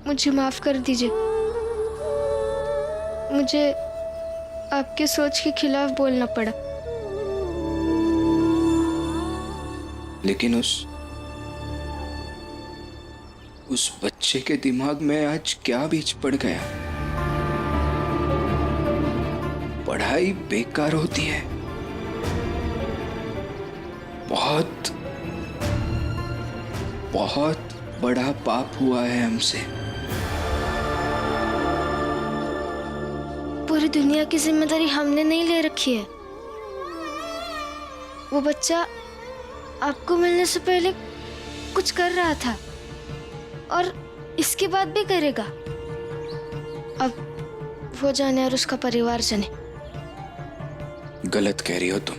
मुझे माफ कर दीजिए। मुझे आपके सोच के खिलाफ बोलना पड़ा। लेकिन उस बच्चे के दिमाग में आज क्या बीज पड़ गया? पढ़ाई बेकार होती है। बहुत बहुत बड़ा पाप हुआ है हमसे। पूरी दुनिया की जिम्मेदारी हमने नहीं ले रखी है। वो बच्चा आपको मिलने से पहले कुछ कर रहा था और इसके बाद भी करेगा। अब वो जाने और उसका परिवार जाने। गलत कह रही हो तुम।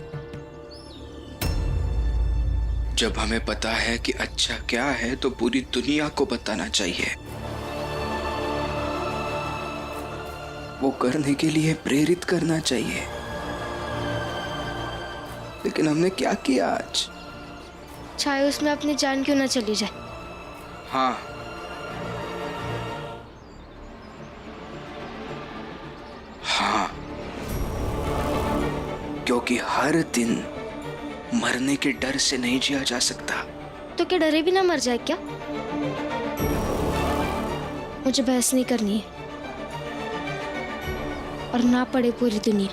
जब हमें पता है कि अच्छा क्या है तो पूरी दुनिया को बताना चाहिए। वो करने के लिए प्रेरित करना चाहिए। लेकिन हमने क्या किया आज? चाहे उसमें अपनी जान क्यों ना चली जाए। हाँ, हाँ, क्योंकि हर दिन मरने के डर से नहीं जिया जा सकता। तो क्या डरे भी ना मर जाए क्या? मुझे बहस नहीं करनी है और ना पड़े पूरी दुनिया।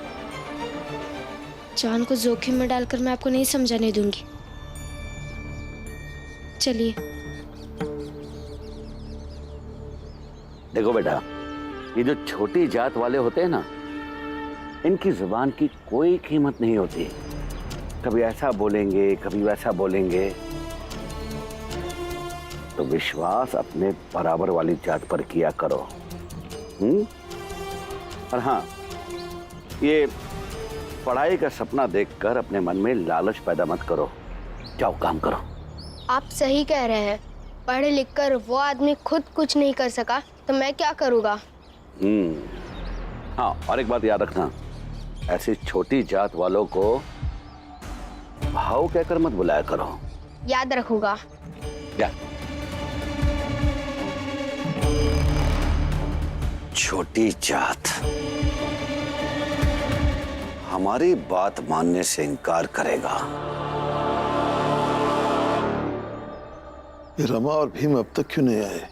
जान को जोखिम में डालकर मैं आपको नहीं समझाने दूंगी। चलिए। देखो बेटा, ये जो छोटी जात वाले होते हैं ना, इनकी जुबान की कोई कीमत नहीं होती। कभी ऐसा बोलेंगे, कभी वैसा बोलेंगे। तो विश्वास अपने बराबर वाली जात पर किया करो। और हाँ, ये पढ़ाई का सपना देखकर अपने मन में लालच पैदा मत करो। जाओ काम करो। आप सही कह रहे हैं। पढ़ लिख कर वो आदमी खुद कुछ नहीं कर सका तो मैं क्या करूँगा? हाँ, और एक बात याद रखना, ऐसी छोटी जात वालों को भाव कहकर मत बुलाया करो। याद रखूंगा। या। छोटी जात हमारी बात मानने से इनकार करेगा। ये रमा और भीम अब तक क्यों नहीं आए?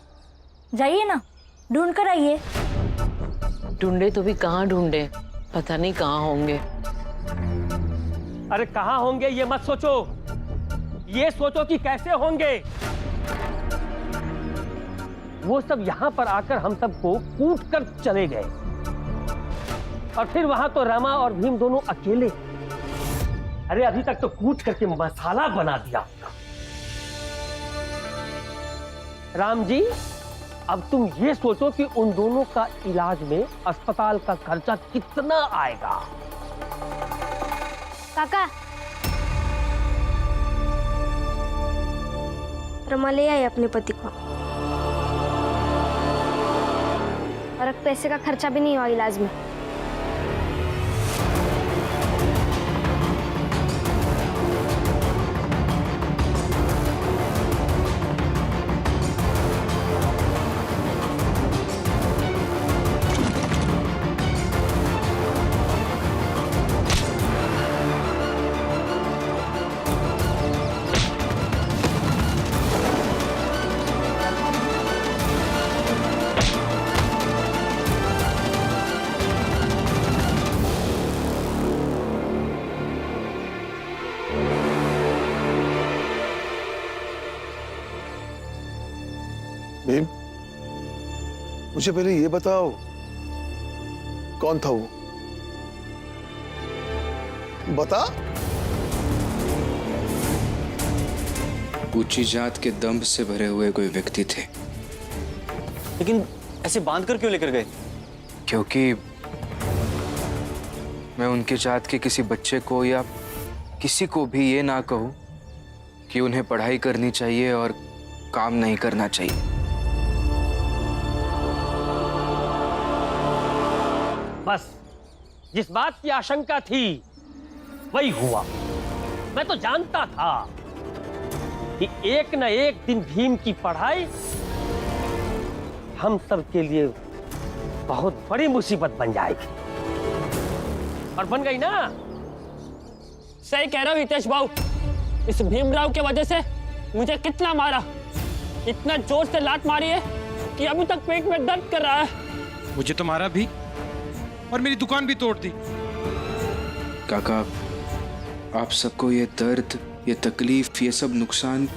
जाइए ना, ढूंढ कर आइए। ढूंढे तो भी कहाँ ढूंढे, पता नहीं कहाँ होंगे। अरे कहाँ होंगे ये मत सोचो, ये सोचो कि कैसे होंगे। वो सब यहाँ पर आकर हम सबको कूट कर चले गए और फिर वहां तो रमा और भीम दोनों अकेले। अरे अभी तक तो कूट करके मसाला बना दिया। राम जी, अब तुम ये सोचो कि उन दोनों का इलाज में अस्पताल का खर्चा कितना आएगा। काका, रमा ले आई अपने पति को और अब पैसे का खर्चा भी नहीं हुआ इलाज में। भीम, मुझे पहले ये बताओ, कौन था वो? बता। ऊंची जात के दंभ से भरे हुए कोई व्यक्ति थे। लेकिन ऐसे बांध कर क्यों लेकर गए? क्योंकि मैं उनके जात के किसी बच्चे को या किसी को भी ये ना कहूं कि उन्हें पढ़ाई करनी चाहिए और काम नहीं करना चाहिए। बस जिस बात की आशंका थी वही हुआ। मैं तो जानता था कि एक न एक दिन भीम की पढ़ाई हम सब के लिए बहुत बड़ी मुसीबत बन जाएगी। और बन गई ना? सही कह रहे हो हितेश भाऊ। इस भीमराव की वजह से मुझे कितना मारा, इतना जोर से लात मारी है कि अभी तक पेट में दर्द कर रहा है। मुझे तो मारा भी और मेरी दुकान भी तोड़ दी। काका, आप सबको ये दर्द, ये तकलीफ, ये सब नुकसान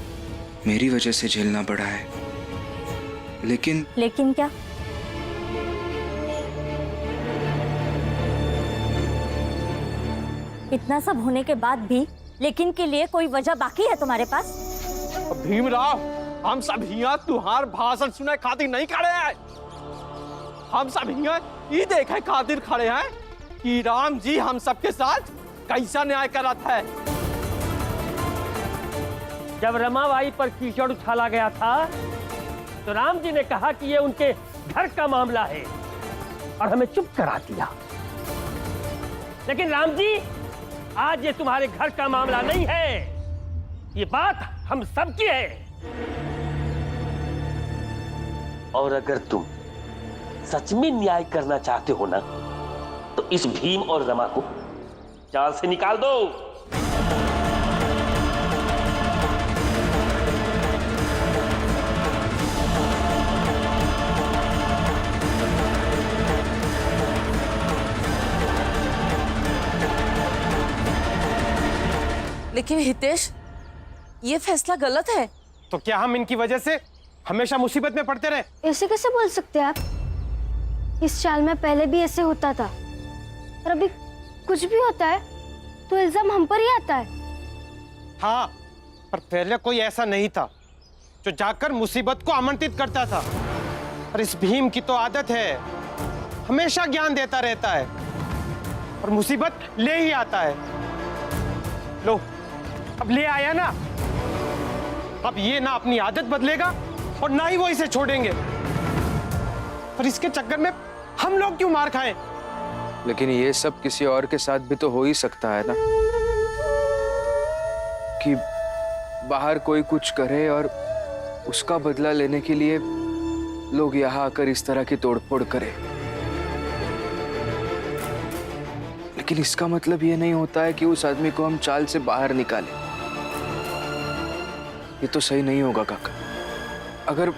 मेरी वजह से झेलना पड़ा है। लेकिन क्या? इतना सब होने के बाद भी लेकिन के लिए कोई वजह बाकी है तुम्हारे पास? भीमराव, हम सब यहाँ तुहार भाषण सुने खातिर नहीं खड़े हैं। हम सब यहाँ ये देखे खातिर खड़े हैं कि राम जी हम सबके साथ कैसा न्याय करत है। जब रमाबाई पर कीचड़ उछाला गया था तो राम जी ने कहा कि ये उनके घर का मामला है और हमें चुप करा दिया। लेकिन राम जी, आज ये तुम्हारे घर का मामला नहीं है, ये बात हम सबकी है। और अगर तुम सच में न्याय करना चाहते हो ना, तो इस भीम और रमा को जाल से निकाल दो। लेकिन हितेश, ये फैसला गलत है। तो क्या हम इनकी वजह से हमेशा मुसीबत में पड़ते रहे? ऐसे कैसे बोल सकते हैं आप? इस साल में पहले भी ऐसे होता था और अभी कुछ भी होता है तो इल्जाम हम पर ही आता है। हाँ, पर पहले कोई ऐसा नहीं था जो जाकर मुसीबत को आमंत्रित करता था। और इस भीम की तो आदत है, हमेशा ज्ञान देता रहता है और मुसीबत ले ही आता है। लो, अब ले आया ना, अब ये ना अपनी आदत बदलेगा और ना ही वो इसे छोड़ेंगे। पर इसके चक्कर में हम लोग क्यों मार खाएं? लेकिन ये सब किसी और के साथ भी तो हो ही सकता है ना, कि बाहर कोई कुछ करे और उसका बदला लेने के लिए लोग यहाँ आकर इस तरह की तोड़फोड़ करें। लेकिन इसका मतलब ये नहीं होता है कि उस आदमी को हम चाल से बाहर निकालें। ये तो सही नहीं होगा काका। अगर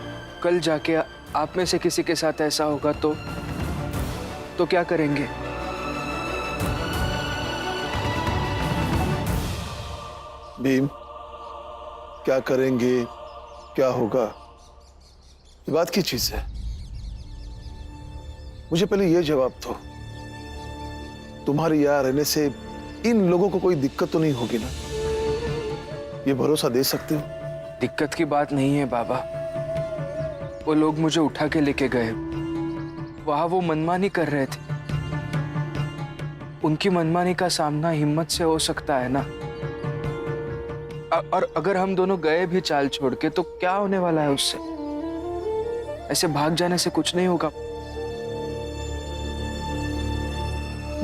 कल जाके आप में से किसी के साथ ऐसा होगा तो क्या करेंगे? भीम, क्या करेंगे, क्या होगा, ये बात की चीज है। मुझे पहले ये जवाब दो, तुम्हारे यहाँ रहने से इन लोगों को कोई दिक्कत तो नहीं होगी ना? ये भरोसा दे सकते हो? दिक्कत की बात नहीं है बाबा। वो लोग मुझे उठा के लेके गए, वहां वो मनमानी कर रहे थे। उनकी मनमानी का सामना हिम्मत से हो सकता है ना। और अगर हम दोनों गए भी चाल छोड़ के तो क्या होने वाला है उससे? ऐसे भाग जाने से कुछ नहीं होगा।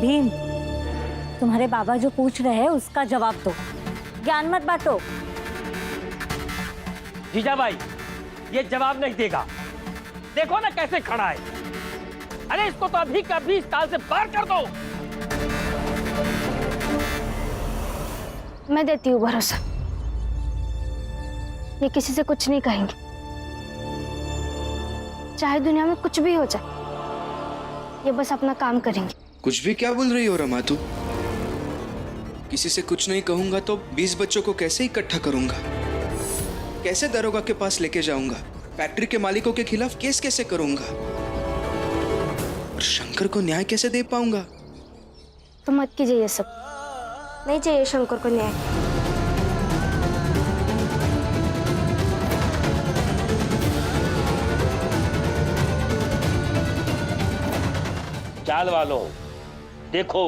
भीम, तुम्हारे बाबा जो पूछ रहे हैं उसका जवाब दो, ज्ञान मत बांटो। जीजाबाई, ये जवाब नहीं देगा। देखो ना कैसे खड़ा है। अरे इसको तो अभी का अभी इस ताल से पार कर दो। मैं देती हूँ भरोसा, ये किसी से कुछ नहीं कहेंगे, चाहे दुनिया में कुछ भी हो जाए, ये बस अपना काम करेंगे। कुछ भी क्या बोल रही हो रमा तू? किसी से कुछ नहीं कहूंगा तो 20 बच्चों को कैसे इकट्ठा करूंगा? कैसे दरोगा के पास लेके जाऊंगा? फैक्ट्री के मालिकों के खिलाफ केस कैसे करूंगा? और शंकर को न्याय कैसे दे पाऊंगा? तो मत कीजिए ये सब, नहीं चाहिए शंकर को न्याय। चाल वालों, देखो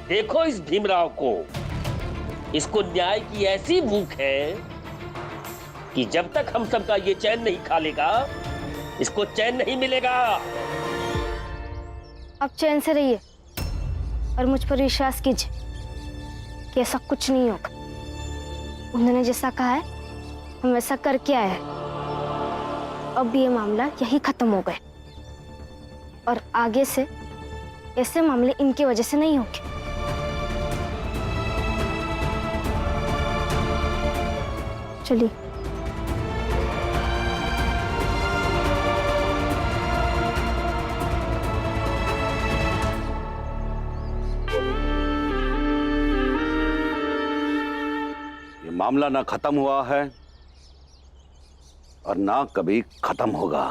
देखो इस भीमराव को। इसको न्याय की ऐसी भूख है कि जब तक हम सबका ये चैन नहीं खा लेगा, इसको चैन नहीं मिलेगा। आप चैन से रहिए और मुझ पर विश्वास कीजिए कि ऐसा कुछ नहीं होगा। उन्होंने जैसा कहा है हम वैसा करके आए हैं अब ये मामला यही खत्म हो गए और आगे से ऐसे मामले इनकी वजह से नहीं होंगे। चलिए। ये मामला ना खत्म हुआ है और ना कभी खत्म होगा।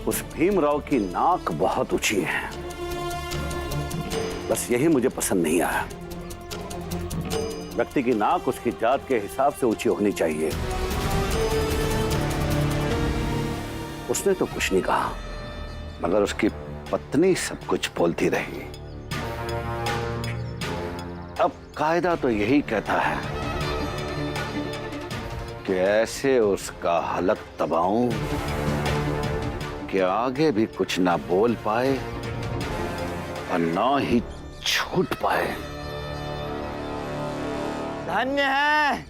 उस भीमराव की नाक बहुत ऊंची है, बस यही मुझे पसंद नहीं आया। व्यक्ति की नाक उसकी जात के हिसाब से ऊंची होनी चाहिए। उसने तो कुछ नहीं कहा, मगर उसकी पत्नी सब कुछ बोलती रही। अब कायदा तो यही कहता है कि ऐसे उसका हलक दबाऊं कि आगे भी कुछ ना बोल पाए और ना ही छूट पाए। धन्य है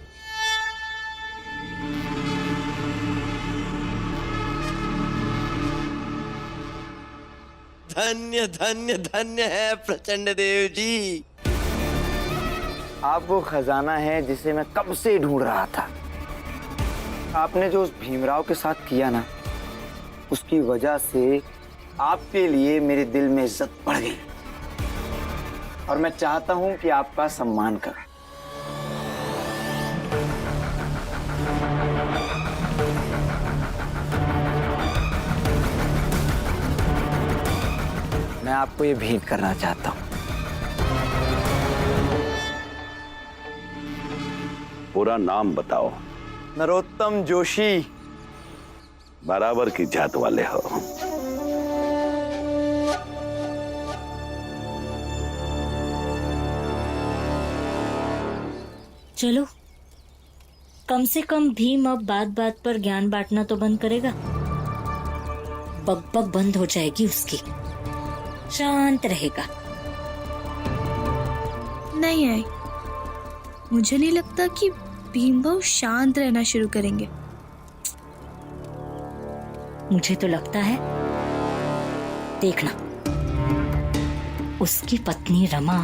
धन्य धन्य धन्य है प्रचंड देव जी। आपको खजाना है जिसे मैं कब से ढूंढ रहा था। आपने जो उस भीमराव के साथ किया ना, उसकी वजह से आपके लिए मेरे दिल में इज्जत बढ़ गई और मैं चाहता हूं कि आपका सम्मान करें। मैं आपको ये भेंट करना चाहता हूं। पूरा नाम बताओ। नरोत्तम जोशी। बराबर की जात वाले हो। चलो, कम से कम भीम अब बात बात पर ज्ञान बांटना तो बंद करेगा। बकबक बंद हो जाएगी उसकी, शांत रहेगा। नहीं आई, मुझे नहीं लगता कि भीमभाऊ शांत रहना शुरू करेंगे। मुझे तो लगता है, देखना, उसकी पत्नी रमा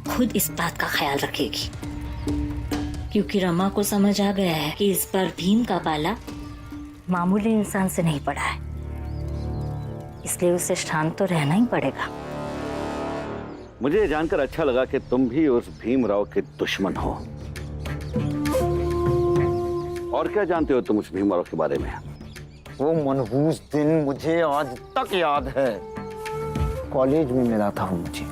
खुद इस बात का ख्याल रखेगी, क्योंकि रमा को समझ आ गया है कि इस बार भीम का पाला मामूली इंसान से नहीं पड़ा है, इसलिए उसे शांत तो रहना ही पड़ेगा। मुझे ये जानकर अच्छा लगा कि तुम भी उस भीमराव के दुश्मन हो। और क्या जानते हो तुम उस भीमराव के बारे में? वो मनहूस दिन मुझे आज तक याद है। कॉलेज में मिला था वो मुझे,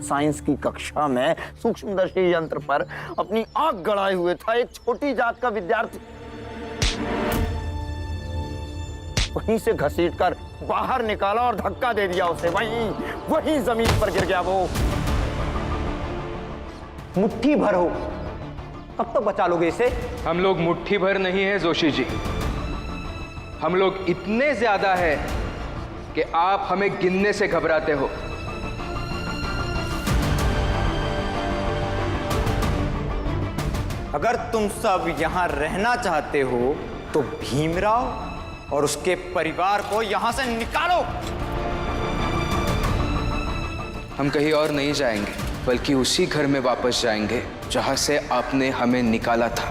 साइंस की कक्षा में सूक्ष्मदर्शी यंत्र पर अपनी आंख गड़ाए हुए था एक छोटी जात का विद्यार्थी। वहीं से घसीटकर बाहर निकाला और धक्का दे दिया उसे। वहीं जमीन पर गिर गया वो। मुट्ठी भर हो, कब तक बचा लोगे इसे? हम लोग मुट्ठी भर नहीं है जोशी जी, हम लोग इतने ज्यादा है कि आप हमें गिनने से घबराते हो। अगर तुम सब यहाँ रहना चाहते हो तो भीमराव और उसके परिवार को यहाँ से निकालो। हम कहीं और नहीं जाएंगे, बल्कि उसी घर में वापस जाएंगे जहां से आपने हमें निकाला था।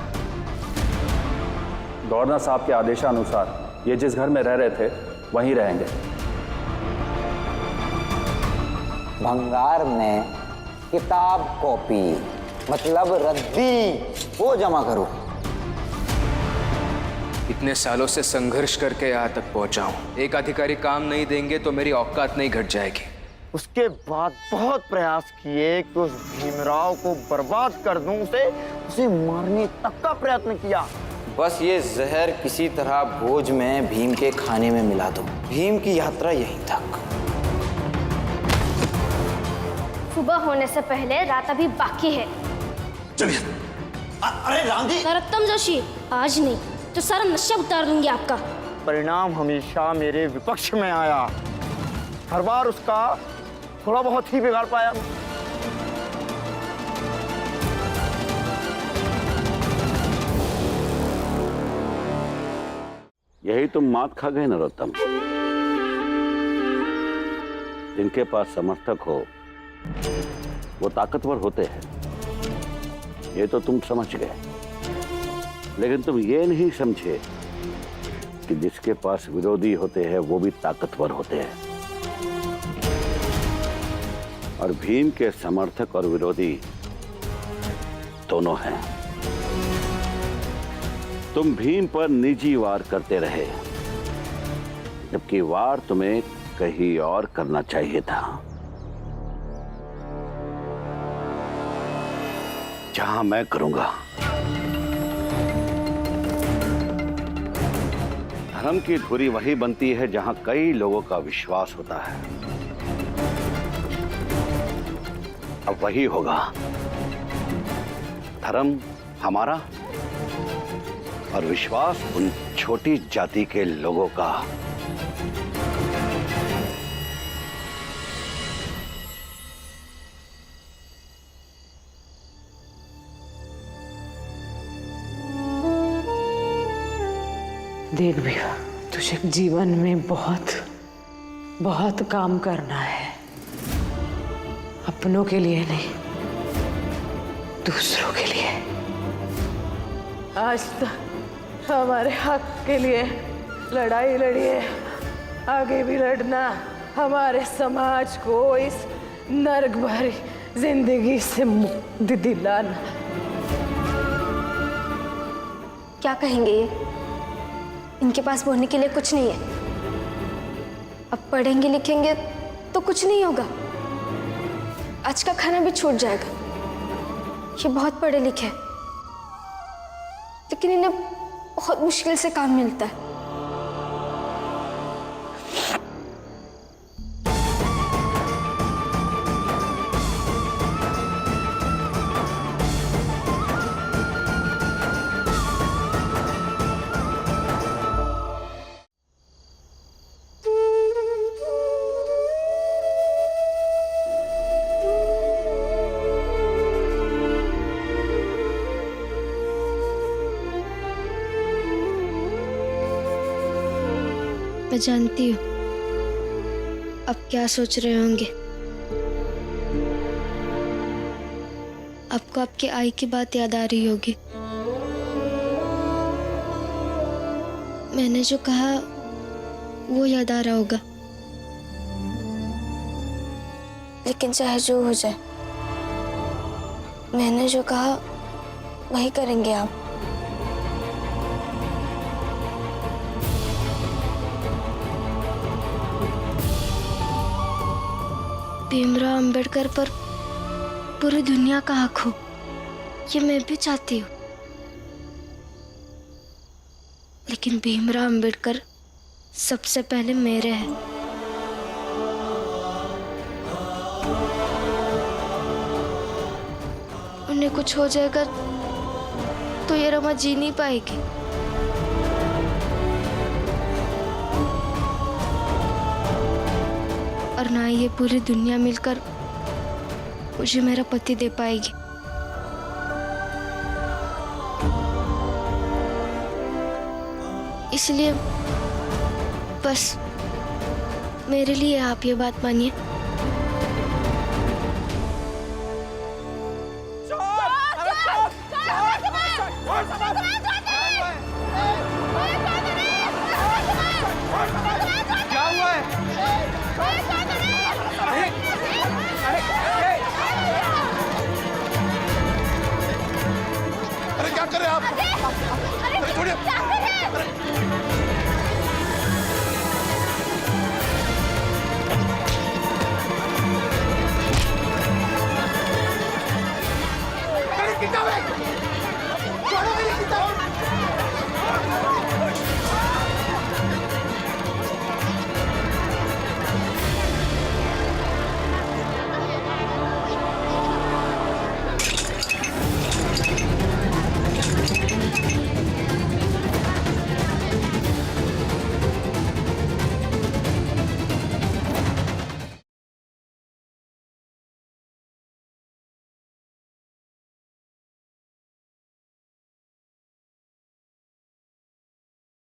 गवर्नर साहब के आदेशानुसार ये जिस घर में रह रहे थे वहीं रहेंगे। भंगार में किताब कॉपी मतलब रद्दी वो जमा करो। इतने सालों से संघर्ष करके यहाँ तक पहुंचा हूं, एक अधिकारी काम नहीं देंगे तो मेरी औकात नहीं घट जाएगी। उसके बाद बहुत प्रयास किए कि उस भीमराव को बर्बाद कर दूं, उसे मारने तक का प्रयत्न किया। बस ये जहर किसी तरह भोज में भीम के खाने में मिला दो। भीम की यात्रा यहीं तक। सुबह होने से पहले रात अभी बाकी है। चलिए। अरे राम जी। नरोत्तम जोशी, आज नहीं तो सारा नशा उतार दूंगी आपका। परिणाम हमेशा मेरे विपक्ष में आया, हर बार उसका थोड़ा बहुत ही बिगाड़ पाया। यही तुम मात खा गए नरोत्तम। जिनके पास समर्थक हो वो ताकतवर होते हैं, ये तो तुम समझ गए। लेकिन तुम ये नहीं समझे कि जिसके पास विरोधी होते हैं वो भी ताकतवर होते हैं। और भीम के समर्थक और विरोधी दोनों हैं। तुम भीम पर निजी वार करते रहे, जबकि वार तुम्हें कहीं और करना चाहिए था, जहां मैं करूंगा। धर्म की धुरी वही बनती है जहां कई लोगों का विश्वास होता है। अब वही होगा। धर्म हमारा और विश्वास उन छोटी जाति के लोगों का। देख बेटा, तुझे जीवन में बहुत बहुत काम करना है, अपनों के लिए नहीं, दूसरों के लिए। आज तक हमारे हक के लिए लड़ाई लड़ी है, आगे भी लड़ना, हमारे समाज को इस नर्क भरी जिंदगी से मुक्ति दिलाना। क्या कहेंगे ये? इनके पास बोलने के लिए कुछ नहीं है। अब पढ़ेंगे लिखेंगे तो कुछ नहीं होगा, आज का खाना भी छूट जाएगा। ये बहुत पढ़े लिखे हैं, लेकिन इन्हें बहुत मुश्किल से काम मिलता है। मैं जानती हूँ अब क्या सोच रहे होंगे। आपको आपकी आई की बात याद आ रही होगी। मैंने जो कहा वो याद आ रहा होगा। लेकिन चाहे जो हो जाए, मैंने जो कहा वही करेंगे आप। भीमराव अंबेडकर पर पूरी दुनिया का हक हो, ये मैं भी चाहती हूँ। लेकिन भीमराव अंबेडकर सबसे पहले मेरे हैं। उन्हें कुछ हो जाएगा तो ये रमा जी नहीं पाएगी। और ना ये पूरी दुनिया मिलकर मुझे मेरा पति दे पाएगी। इसलिए बस मेरे लिए आप ये बात मानिए। चोर!